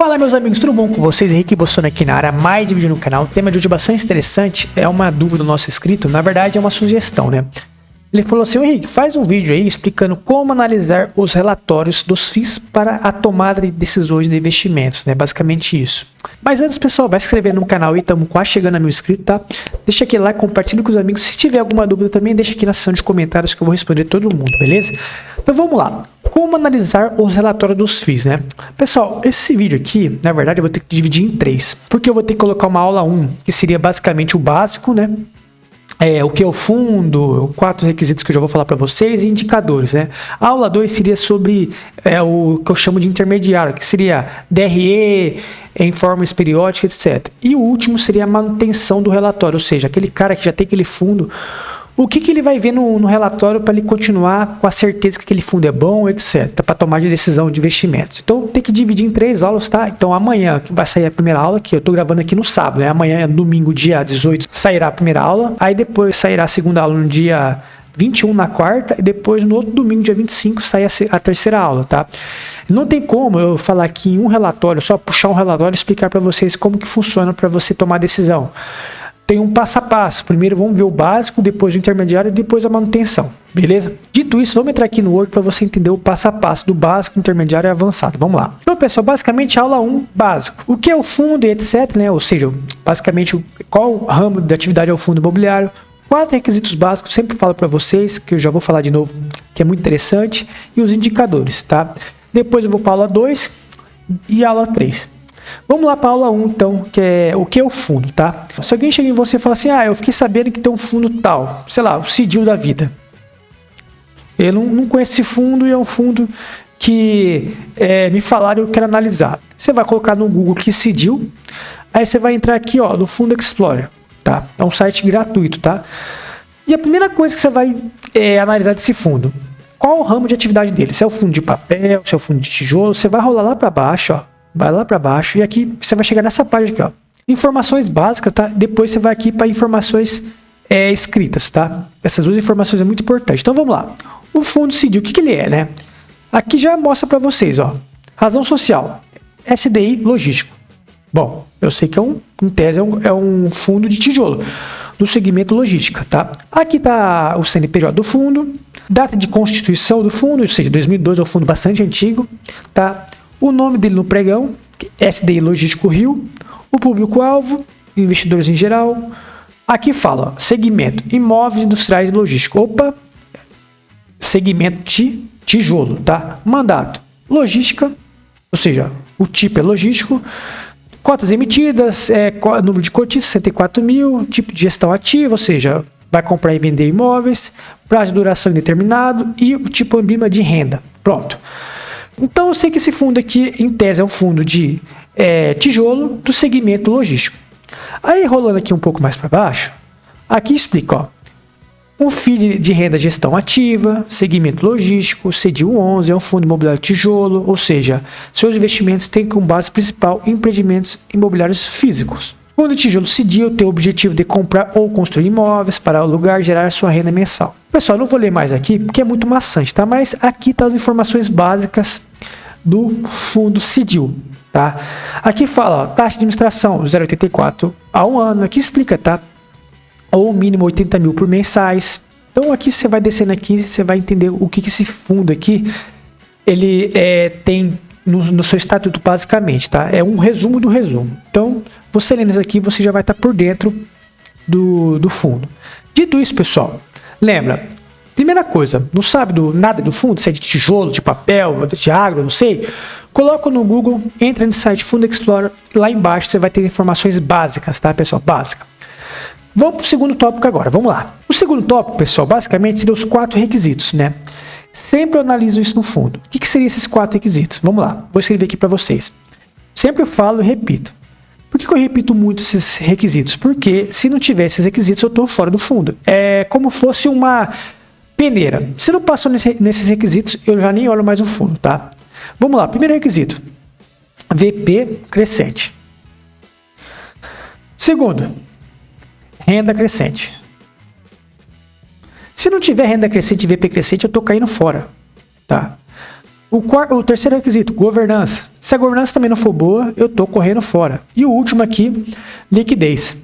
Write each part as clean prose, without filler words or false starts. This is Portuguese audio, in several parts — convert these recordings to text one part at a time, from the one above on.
Fala meus amigos, tudo bom com vocês? Henrique Bossoni aqui na área, mais de vídeo no canal. O tema de hoje é bastante interessante, é uma dúvida do nosso inscrito, na verdade é uma sugestão, né? Ele falou assim: Henrique, faz um vídeo aí explicando como analisar os relatórios dos FIIs para a tomada de decisões de investimentos, né? Basicamente isso. Mas antes, pessoal, vai se inscrever no canal aí, estamos quase chegando a 1000 inscritos, tá? Deixa aquele like, compartilha com os amigos. Se tiver alguma dúvida também, deixa aqui na seção de comentários que eu vou responder todo mundo, beleza? Então vamos lá. Como analisar os relatórios dos FIIs, né? Pessoal, esse vídeo aqui, na verdade, eu vou ter que dividir em 3. Porque eu vou ter que colocar uma aula 1, que seria basicamente o básico, né? O que é o fundo, 4 requisitos que eu já vou falar para vocês e indicadores, né? A aula 2 seria sobre o que eu chamo de intermediário, que seria DRE, informes periódicos, etc. E o último seria a manutenção do relatório, ou seja, aquele cara que já tem aquele fundo, o que ele vai ver no relatório para ele continuar com a certeza que aquele fundo é bom, etc. Para tomar de decisão de investimentos. Então tem que dividir em 3 aulas, tá? Então amanhã vai sair a primeira aula, que eu tô gravando aqui no sábado, né? Amanhã, domingo, dia 18, sairá a primeira aula. Aí depois sairá a segunda aula no dia 21, na quarta. E depois no outro domingo, dia 25, sai a terceira aula, tá? Não tem como eu falar aqui em um relatório, só puxar um relatório e explicar para vocês como que funciona para você tomar a decisão. Tem um passo a passo. Primeiro vamos ver o básico, depois o intermediário e depois a manutenção, beleza? Dito isso, vamos entrar aqui no Word para você entender o passo a passo do básico, intermediário e avançado. Vamos lá. Então, pessoal, basicamente aula 1, básico. O que é o fundo e etc, né? Ou seja, basicamente qual ramo de atividade é o fundo imobiliário. 4 requisitos básicos, sempre falo para vocês, que eu já vou falar de novo, que é muito interessante, e os indicadores, tá? Depois eu vou para a aula 2 e a aula 3. Vamos lá para a aula 1, então, que é o que é o fundo, tá? Se alguém chega em você e fala assim: eu fiquei sabendo que tem um fundo tal, sei lá, o CDIL da vida. Eu não conheço esse fundo e é um fundo que me falaram e eu quero analisar. Você vai colocar no Google que CDIL, aí você vai entrar aqui, ó, no Fundo Explorer, tá? É um site gratuito, tá? E a primeira coisa que você vai analisar desse fundo, qual o ramo de atividade dele? Se é o fundo de papel, se é o fundo de tijolo, você vai rolar lá para baixo, ó. Vai lá para baixo e aqui você vai chegar nessa página aqui, ó. Informações básicas, tá? Depois você vai aqui para informações escritas, tá? Essas duas informações é muito importante. Então vamos lá. O fundo CDIL, o que ele é, né? Aqui já mostra para vocês, ó. Razão social, SDI logístico. Bom, eu sei que em tese é um fundo de tijolo do segmento logística, tá? Aqui tá o CNPJ do fundo, data de constituição do fundo, ou seja, 2012 é um fundo bastante antigo, tá? O nome dele no pregão, SDI Logístico Rio, o público-alvo, investidores em geral. Aqui fala, ó, segmento, imóveis industriais e logística. Opa, segmento de tijolo, tá? Mandato, logística, ou seja, o tipo é logístico. Cotas emitidas, número de cotistas, 64 mil, tipo de gestão ativa, ou seja, vai comprar e vender imóveis, prazo de duração indeterminado e o tipo ambima de renda. Pronto. Então eu sei que esse fundo aqui, em tese, é um fundo de tijolo do segmento logístico. Aí, rolando aqui um pouco mais para baixo, aqui explica, ó, um FII de renda gestão ativa, segmento logístico, CDIL 11, é um fundo imobiliário tijolo, ou seja, seus investimentos têm como base principal empreendimentos imobiliários físicos. O fundo de tijolo CDIL tem o objetivo de comprar ou construir imóveis para alugar e gerar sua renda mensal. Pessoal, não vou ler mais aqui porque é muito maçante, tá? Mas aqui tá as informações básicas do fundo CDIL, tá? Aqui fala, ó, taxa de administração 0,84 ao ano, aqui explica, tá? Ou mínimo 80 mil por mensais. Então aqui você vai descendo aqui, você vai entender o que esse fundo aqui ele tem no seu estatuto basicamente, tá? É um resumo do resumo. Então, você lendo isso aqui, você já vai estar por dentro do fundo. Dito isso, pessoal, lembra, primeira coisa, não sabe nada do fundo, se é de tijolo, de papel, de agro, não sei, coloca no Google, entra no site Fundo Explorer, lá embaixo você vai ter informações básicas, tá, pessoal? Básica. Vamos para o segundo tópico agora, vamos lá. O segundo tópico, pessoal, basicamente seriam os 4 requisitos, né? Sempre eu analiso isso no fundo. O que seriam esses 4 requisitos? Vamos lá, vou escrever aqui para vocês. Sempre eu falo e repito. Por que eu repito muito esses requisitos? Porque se não tiver esses requisitos, eu estou fora do fundo. É como fosse uma peneira. Se não passou nesses requisitos, eu já nem olho mais o fundo, tá? Vamos lá, primeiro requisito. VP crescente. Segundo, renda crescente. Se não tiver renda crescente e VP crescente, eu estou caindo fora, tá? O terceiro requisito, governança. Se a governança também não for boa, eu tô correndo fora. E o último aqui, liquidez,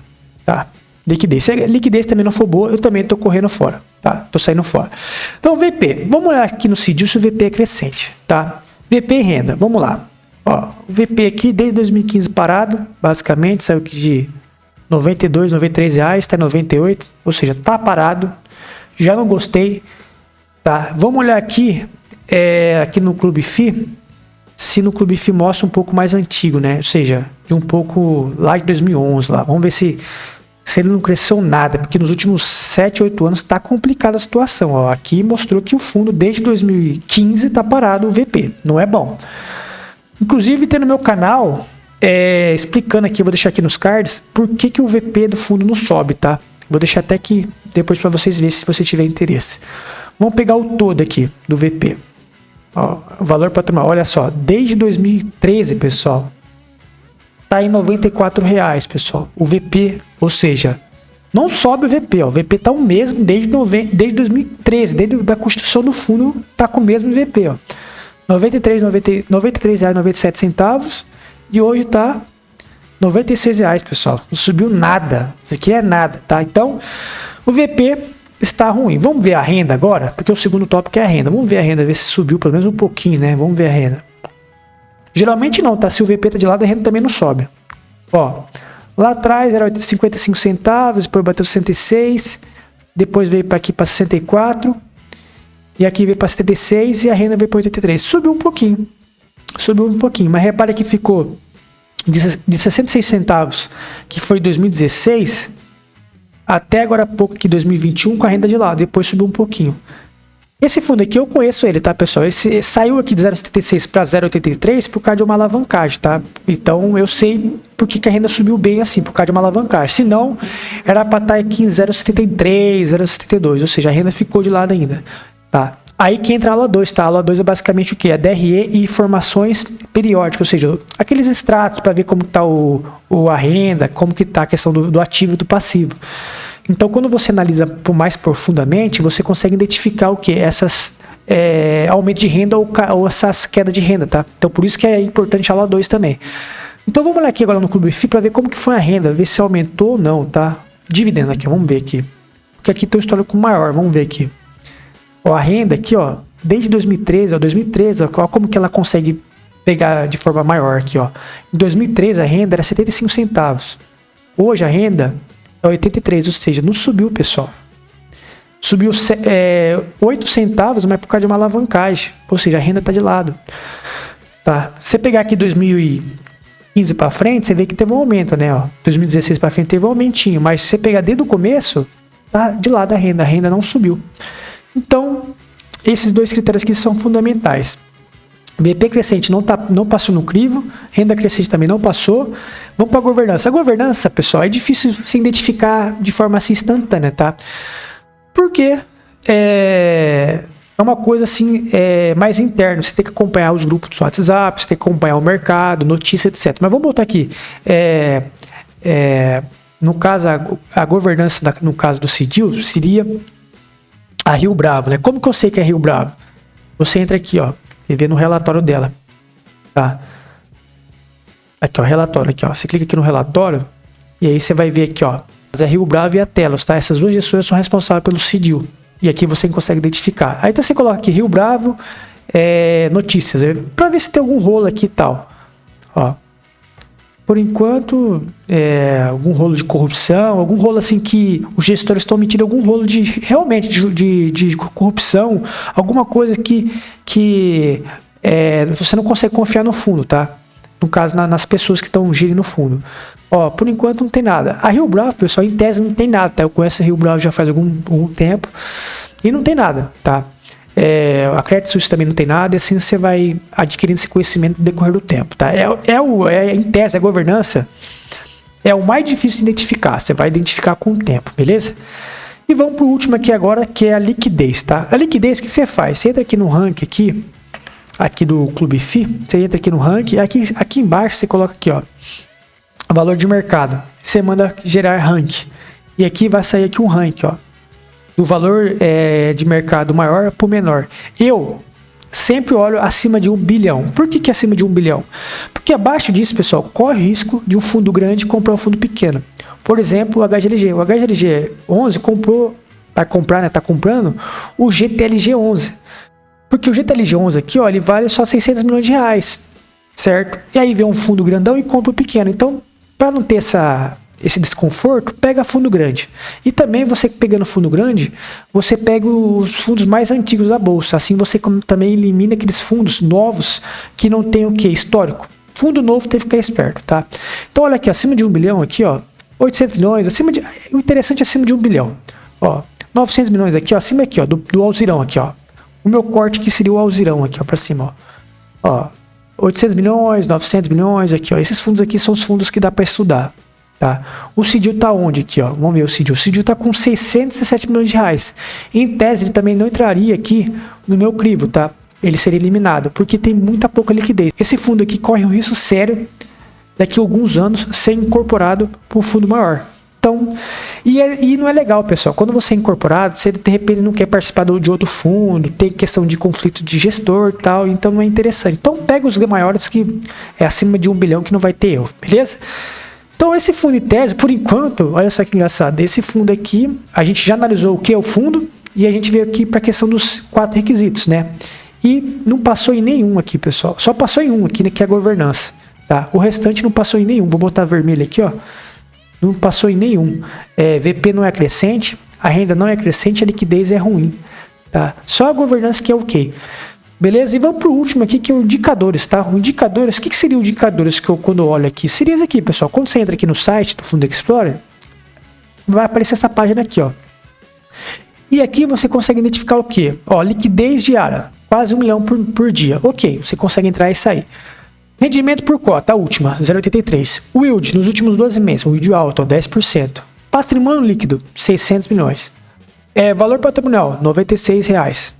tá? Liquidez. Se a liquidez também não for boa, eu também tô correndo fora, tá? Tô saindo fora. Então, VP. Vamos olhar aqui no CDIL se o VP é crescente, tá? VP e renda. Vamos lá. Ó, o VP aqui desde 2015 parado, basicamente, saiu aqui de 92, 93 reais, tá em 98, ou seja, tá parado. Já não gostei, tá? Vamos olhar aqui, aqui no Clube FI, se no Clube FI mostra um pouco mais antigo, né? Ou seja, de um pouco lá de 2011 lá. Vamos ver se ele não cresceu nada, porque nos últimos 7, 8 anos está complicada a situação. Ó, aqui mostrou que o fundo desde 2015 está parado, o VP, não é bom. Inclusive tem no meu canal, explicando aqui, vou deixar aqui nos cards, por que o VP do fundo não sobe, tá? Vou deixar até aqui depois para vocês verem se você tiver interesse. Vamos pegar o todo aqui do VP. Ó, o valor para tomar, olha só, desde 2013, pessoal, tá em 94 reais, pessoal. O VP, ou seja, não sobe o VP, ó. O VP tá o mesmo desde 2013, desde a construção do fundo, tá com o mesmo VP, ó. R$ 93,97 e hoje tá R$ 96 reais, pessoal. Não subiu nada. Isso aqui é nada, tá? Então, o VP está ruim. Vamos ver a renda agora, porque o segundo tópico é a renda. Vamos ver a renda, ver se subiu pelo menos um pouquinho, né? Vamos ver a renda. Geralmente não, tá? Se o VP tá de lado, a renda também não sobe. Ó, lá atrás era 55 centavos, depois bateu 66, depois veio para aqui para 64, e aqui veio para 76 e a renda veio para 83. Subiu um pouquinho, mas repare que ficou de 66 centavos, que foi 2016, até agora há pouco, aqui 2021, com a renda de lado, depois subiu um pouquinho. Esse fundo aqui eu conheço ele, tá, pessoal? Esse saiu aqui de 0,76 para 0,83 por causa de uma alavancagem, tá? Então eu sei por que a renda subiu bem assim, por causa de uma alavancagem. Se não, era para estar aqui em 0,73, 0,72, ou seja, a renda ficou de lado ainda, tá? Aí que entra a aula 2, tá? A aula 2 é basicamente o que? É DRE e informações periódicas, ou seja, aqueles extratos para ver como está a renda, como que está a questão do ativo e do passivo. Então, quando você analisa mais profundamente, você consegue identificar o que? Essas aumento de renda ou essas quedas de renda, tá? Então, por isso que é importante a aula 2 também. Então, vamos olhar aqui agora no Clube FI para ver como que foi a renda, ver se aumentou ou não, tá? Dividendo aqui, vamos ver aqui. Porque aqui tem um histórico maior, vamos ver aqui. Ó, a renda aqui, ó, desde 2013, ó, como que ela consegue pegar de forma maior aqui, ó. Em 2013 a renda era 75 centavos. Hoje a renda é 83, ou seja, não subiu, pessoal. Subiu 8 centavos, mas por causa de uma alavancagem. Ou seja, a renda está de lado. Tá? Se você pegar aqui 2015 para frente, você vê que teve um aumento, né? Ó, 2016 para frente teve um aumentinho. Mas se você pegar desde o começo, tá de lado a renda não subiu. Então, esses dois critérios aqui são fundamentais. BP crescente não passou no crivo, renda crescente também não passou. Vamos para a governança. A governança, pessoal, é difícil se identificar de forma assim instantânea, tá? Porque é uma coisa assim mais interna. Você tem que acompanhar os grupos do WhatsApp, você tem que acompanhar o mercado, notícia, etc. Mas vamos botar aqui. No caso, a governança, no caso do CDIL, seria a Rio Bravo, né? Como que eu sei que é Rio Bravo? Você entra aqui, ó, e vê no relatório dela, tá? Aqui, ó, relatório, aqui, ó. Você clica aqui no relatório e aí você vai ver aqui, ó, a Rio Bravo e a Telos, tá? Essas duas gestoras são responsáveis pelo CDIL. E aqui você consegue identificar. Aí então você coloca aqui Rio Bravo, notícias, para ver se tem algum rolo aqui e tal. Ó. Por enquanto, algum rolo de corrupção, algum rolo assim que os gestores estão omitindo, algum rolo realmente de corrupção, alguma coisa que você não consegue confiar no fundo, tá? No caso, nas pessoas que estão gerindo o fundo. Ó, por enquanto não tem nada. A Rio Bravo, pessoal, em tese não tem nada, tá? Eu conheço a Rio Bravo já faz algum tempo e não tem nada, tá? A Credit Suisse também não tem nada, e assim você vai adquirindo esse conhecimento no decorrer do tempo, tá? Em tese, a governança é o mais difícil de identificar, você vai identificar com o tempo, beleza? E vamos para o último aqui agora, que é a liquidez, tá? A liquidez, o que você faz? Você entra aqui no ranking aqui do Clube FI, você entra aqui no ranking, aqui embaixo você coloca aqui, ó, valor de mercado, você manda gerar ranking, e aqui vai sair aqui um ranking, ó, do valor de mercado maior para o menor. sempre olho acima de 1 bilhão. Por que acima de 1 bilhão? Porque abaixo disso, pessoal, corre risco de um fundo grande comprar um fundo pequeno. Por exemplo, o HGLG. O HGLG 11 comprou, vai comprar, né? Tá comprando o GTLG 11. Porque o GTLG 11 aqui, ó, ele vale só 600 milhões de reais, certo? E aí vem um fundo grandão e compra o pequeno. Então, para não ter esse desconforto, pega fundo grande. E também você pegando fundo grande, você pega os fundos mais antigos da bolsa. Assim você também elimina aqueles fundos novos que não tem o que? Histórico. Fundo novo tem que ficar esperto, tá? Então olha aqui, acima de 1 bilhão aqui, ó, 800 milhões, o interessante é acima de 1 bilhão. Ó, 900 milhões aqui, ó, acima aqui, ó, do alzirão aqui, ó. O meu corte aqui seria o alzirão aqui, ó, para cima, ó. Ó, 800 milhões, 900 milhões aqui, ó. Esses fundos aqui são os fundos que dá para estudar. Tá? O CDIL tá onde aqui, ó? Vamos ver o CDIL. O CDIL tá com 617 milhões de reais. Em tese, ele também não entraria aqui no meu crivo, tá? Ele seria eliminado, porque tem muita pouca liquidez. Esse fundo aqui corre um risco sério daqui a alguns anos ser incorporado por um fundo maior. Então, e não é legal, pessoal. Quando você é incorporado, você de repente não quer participar de outro fundo, tem questão de conflito de gestor e tal, então não é interessante. Então, pega os maiores que é acima de 1 bilhão que não vai ter erro, beleza? Então esse fundo em tese, por enquanto, olha só que engraçado, esse fundo aqui, a gente já analisou o que é o fundo e a gente veio aqui para a questão dos 4 requisitos, né? E não passou em nenhum aqui, pessoal. Só passou em um aqui, né, que é a governança, tá? O restante não passou em nenhum. Vou botar vermelho aqui, ó. Não passou em nenhum. VP não é crescente, a renda não é crescente, a liquidez é ruim, tá? Só a governança que é ok. Beleza? E vamos para o último aqui, que é o indicadores, tá? O indicadores, o que seria o indicadores que eu, quando eu olho aqui? Seria isso aqui, pessoal. Quando você entra aqui no site do Fundo Explorer, vai aparecer essa página aqui, ó. E aqui você consegue identificar o quê? Ó, liquidez diária, quase 1 milhão por dia. Ok, você consegue entrar e sair. Rendimento por cota, a última, 0,83. O yield, nos últimos 12 meses, o yield alto, ó, 10%. Patrimônio líquido, 600 milhões. Valor patrimonial, R$ 96.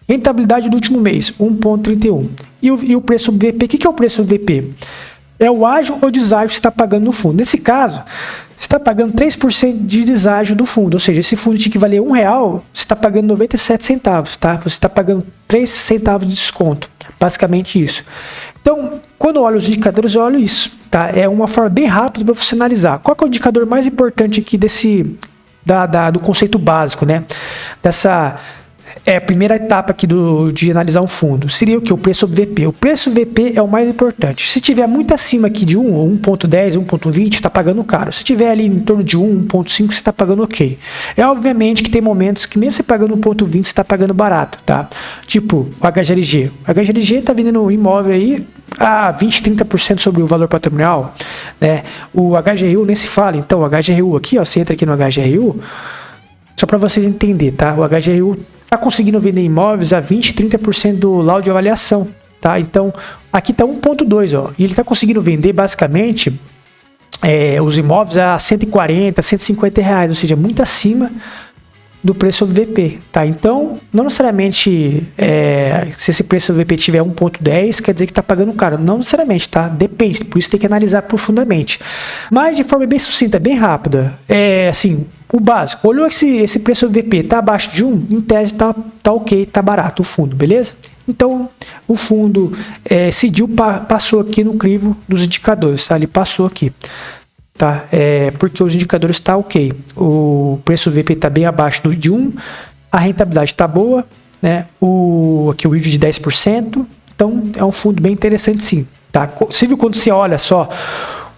Rentabilidade do último mês, 1,31. E o preço VP, o que é o preço VP? É o ágio ou deságio que você está pagando no fundo. Nesse caso, você está pagando 3% de deságio do fundo. Ou seja, esse fundo tinha que valer R$1, você está pagando 97 centavos, tá? Você está pagando 3 centavos de desconto. Basicamente isso. Então, quando eu olho os indicadores, eu olho isso, tá? É uma forma bem rápida para você analisar. Qual que é o indicador mais importante aqui do conceito básico, né? Dessa... a primeira etapa aqui de analisar um fundo. Seria o que? O preço sobre VP. O preço VP é o mais importante. Se tiver muito acima aqui de 1, 1.10, 1.20, está pagando caro. Se tiver ali em torno de 1, 1.5, você está pagando ok. Obviamente que tem momentos que mesmo você pagando 1.20, você está pagando barato, tá? Tipo o HGLG. O HGLG está vendendo um imóvel aí a 20, 30% sobre o valor patrimonial, né? O HGRU nem se fala. Então, o HGRU aqui, ó, você entra aqui no HGRU, só para vocês entenderem, tá? O HGRU está conseguindo vender imóveis a 20, 30% do laudo de avaliação, tá? Então, aqui está 1.2, ó, e ele está conseguindo vender basicamente os imóveis a 140, 150 reais, ou seja, muito acima do preço sobre VP, tá? Então, não necessariamente se esse preço sobre VP tiver 1.10, quer dizer que está pagando caro. Não necessariamente, tá? Depende, por isso tem que analisar profundamente. Mas de forma bem sucinta, bem rápida, assim, o básico, olhou esse preço sobre VP, tá abaixo de 1, em tese tá ok, tá barato o fundo, beleza? Então, o fundo CDIL passou aqui no crivo dos indicadores, tá? Ele passou aqui. Tá? Porque os indicadores estão ok. O preço do VP está bem abaixo de 1, a rentabilidade está boa, né? Aqui o yield de 10%, então é um fundo bem interessante sim. Tá? Você viu quando você olha só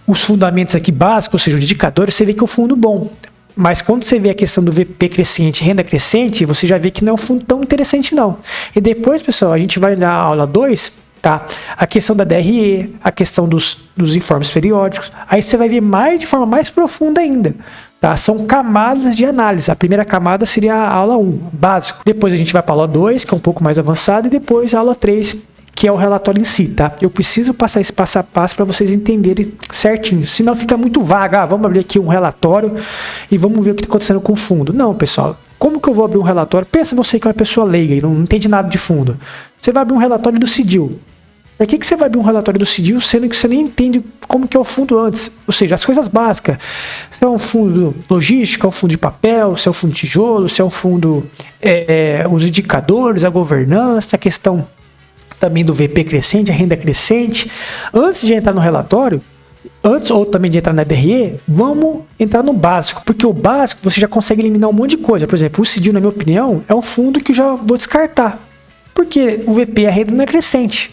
os fundamentos aqui básicos, ou seja, os indicadores, você vê que é um fundo bom. Mas quando você vê a questão do VP crescente, renda crescente, você já vê que não é um fundo tão interessante não. E depois, pessoal, a gente vai na aula 2, tá? A questão da DRE, a questão dos informes periódicos, aí você vai ver de forma mais profunda ainda, tá? São camadas de análise. A primeira camada seria a aula 1, básico. Depois a gente vai para a aula 2, que é um pouco mais avançada, e depois a aula 3, que é o relatório em si, tá? Eu preciso passar esse passo a passo para vocês entenderem certinho, senão fica muito vago. Vamos abrir aqui um relatório e vamos ver o que está acontecendo com o fundo. Não, pessoal, como que eu vou abrir um relatório? Pensa você que é uma pessoa leiga e não entende nada de fundo. Você vai abrir um relatório do CDIL. Por que você vai abrir um relatório do CDIL sendo que você nem entende como que é o fundo antes? Ou seja, as coisas básicas. Se é um fundo logístico, é um fundo de papel, se é um fundo de tijolo, se é um fundo... os indicadores, a governança, a questão também do VP crescente, a renda crescente. Antes de entrar no relatório, antes ou também de entrar na DRE, vamos entrar no básico, porque o básico você já consegue eliminar um monte de coisa. Por exemplo, o CDIL, na minha opinião, é um fundo que eu já vou descartar, porque o VP, a renda não é crescente,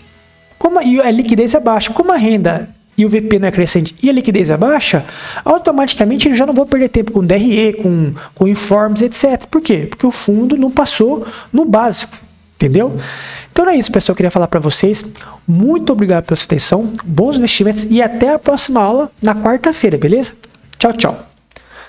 e a liquidez é baixa. Como a renda e o VP não é crescente e a liquidez é baixa, automaticamente eu já não vou perder tempo com DRE, com informes, etc. Por quê? Porque o fundo não passou no básico, entendeu? Então é isso, pessoal, eu queria falar para vocês. Muito obrigado pela sua atenção, bons investimentos e até a próxima aula na quarta-feira, beleza? Tchau, tchau.